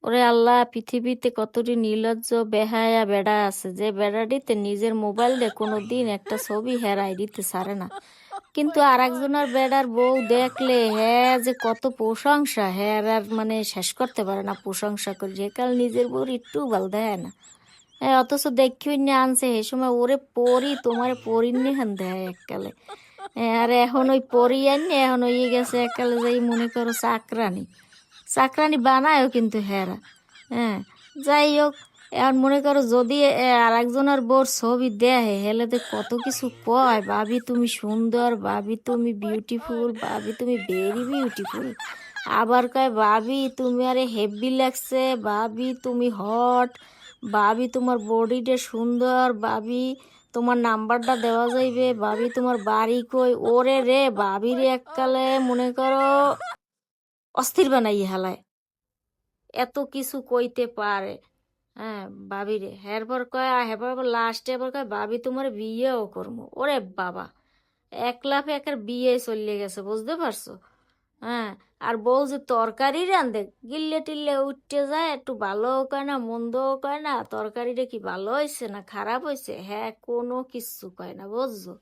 ওরে আল্লাহ, পৃথিবীতে কতটি নির্লজ্জ বেহায়া বেড়া আছে যে বেড়াটিতে নিজের মোবাইল দিয়ে কোনোদিন একটা ছবি হেরাই দিতে ছাড়ে না। কিন্তু আর একজনের বেড়ার বউ দেখলে হ্যাঁ যে কত প্রশংসা, হ্যাঁ আর মানে শেষ করতে পারে না প্রশংসা করে, যে কাল নিজের বউর একটু ভাল দেয় না। হ্যাঁ, অথচ দেখি না আনছে সে সময় ওরে পরি তোমার পরিনি হান দেয় এককালে। হ্যাঁ, আর এখন ওই পরি আনি এখন ওই গেছে এককালে যাই মনে করো চাকরানি। চাকরানি বানায়ও কিন্তু হেরা। হ্যাঁ, যাই হোক, এখন মনে করো যদি আর একজনের বোর ছবি দেয় হেলে তো কত কিছু কয়, ভাবি তুমি সুন্দর, ভাবি তুমি বিউটিফুল, ভাবি তুমি ভেরি বিউটিফুল। আবার কয় ভাবি তুমি আরে হেভি লাগছে, ভাবি তুমি হট, ভাবি তোমার বডিটা সুন্দর, ভাবি তোমার নাম্বারটা দেওয়া যাইবে, ভাবি তোমার বাড়ি কই। ওরে রে ভাবি রে এককালে মনে করো অস্থির বানাই হেলায়, এত কিছু কইতে পারে। হ্যাঁ, ভাবি রে হেরপর কয় হেরপর লাস্টে এবার কয় ভাবি তোমার বিয়েও করবো। ওরে বাবা, এক লাফে একের বিয়ে চলে গেছে, বুঝতে পারছো? হ্যাঁ, আর বউ যে তরকারি রান্ধে গিল্লে টিল্লে উঠতে যায়, একটু ভালোও কয় না মন্দও কয় না, তরকারিটা কি ভালো হয়েছে না খারাপ হয়েছে, হ্যাঁ কোনো কিচ্ছু কয় না, বুঝছো?